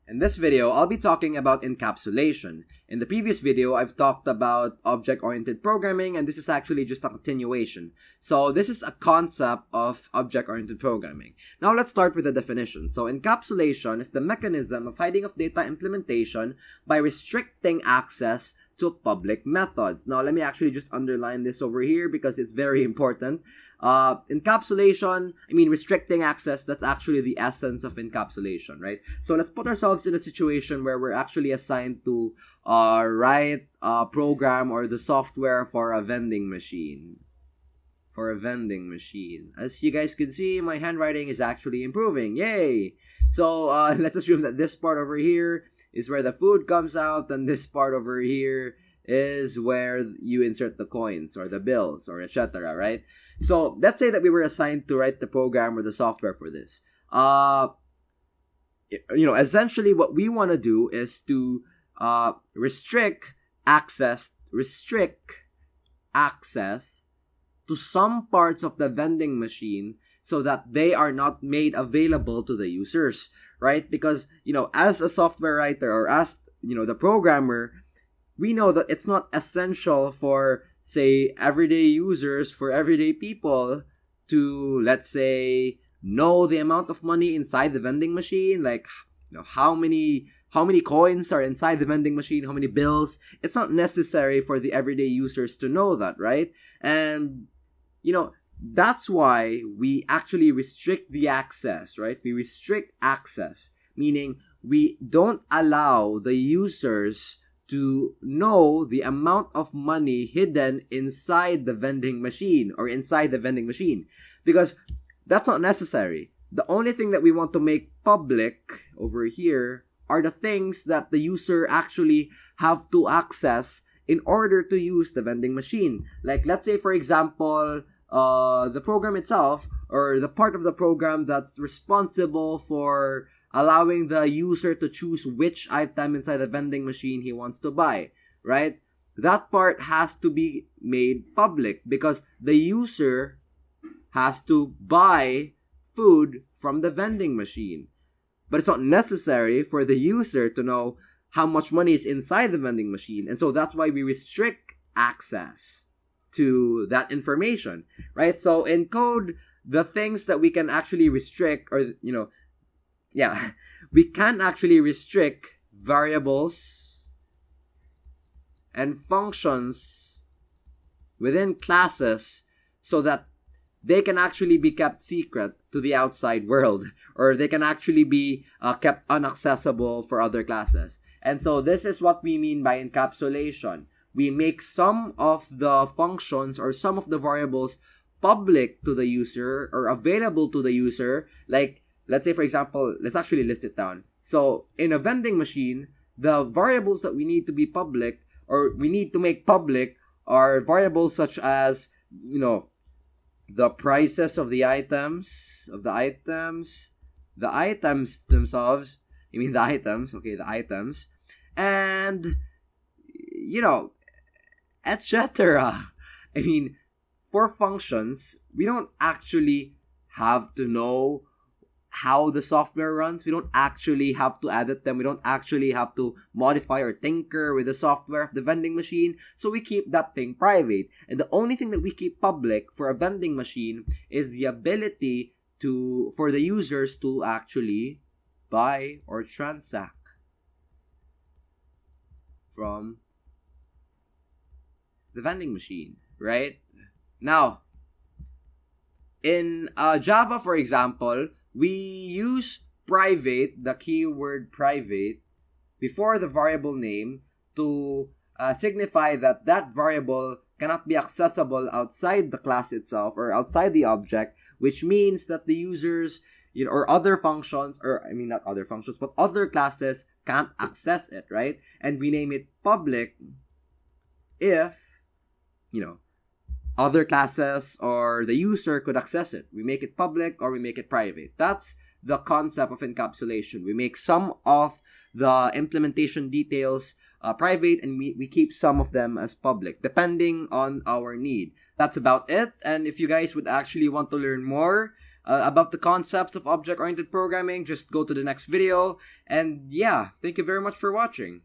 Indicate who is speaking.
Speaker 1: In this video, I'll be talking about encapsulation. In the previous video, I've talked about object-oriented programming, and this is actually just a continuation. So this is a concept of object-oriented programming. Now let's start with the definition. So encapsulation is the mechanism of hiding of data implementation by restricting access to public methods. Now let me actually just underline this over here because it's very important. Encapsulation, restricting access, that's actually the essence of encapsulation, right? So let's put ourselves in a situation where we're actually assigned to write a program or the software for a vending machine. As you guys can see, my handwriting is actually improving. Yay! So let's assume that this part over here is where the food comes out, and this part over here is where you insert the coins or the bills or etc., right? So let's say that we were assigned to write the program or the software for this. Essentially what we want to do is to restrict access to some parts of the vending machine so that they are not made available to the users, right? Because, as a software writer or as, the programmer, we know that it's not essential for, say, everyday users, for everyday people to, let's say, know the amount of money inside the vending machine, like, how many coins are inside the vending machine, how many bills. It's not necessary for the everyday users to know that, right? And, that's why we actually restrict the access, right? We restrict access, meaning we don't allow the users to know the amount of money hidden inside the vending machine because that's not necessary. The only thing that we want to make public over here are the things that the user actually have to access in order to use the vending machine. Like, let's say, for example, the program itself, or the part of the program that's responsible for allowing the user to choose which item inside the vending machine he wants to buy, right? That part has to be made public because the user has to buy food from the vending machine. But it's not necessary for the user to know how much money is inside the vending machine. And so that's why we restrict access to that information, right? So in code, the things that we can actually restrict, or, we can actually restrict variables and functions within classes so that they can actually be kept secret to the outside world, or they can actually be kept inaccessible for other classes. And so this is what we mean by encapsulation. We make some of the functions or some of the variables public to the user or available to the user. Like, let's say, for example, let's actually list it down. So in a vending machine, the variables that we need to be public or we need to make public are variables such as, the prices of the items themselves. The items, and, etc. For functions, we don't actually have to know how the software runs. We don't actually have to edit them. We don't actually have to modify or tinker with the software of the vending machine. So we keep that thing private. And the only thing that we keep public for a vending machine is the ability for the users to actually buy or transact from the vending machine, right? Now, in Java, for example, we use private, the keyword private, before the variable name to signify that that variable cannot be accessible outside the class itself or outside the object, which means that the users, or other functions, not other functions, but other classes can't access it, right? And we name it public if, other classes or the user could access it. We make it public or we make it private. That's the concept of encapsulation. We make some of the implementation details private, and we keep some of them as public, depending on our need. That's about it. And if you guys would actually want to learn more, about the concepts of object-oriented programming, just go to the next video. And yeah, thank you very much for watching.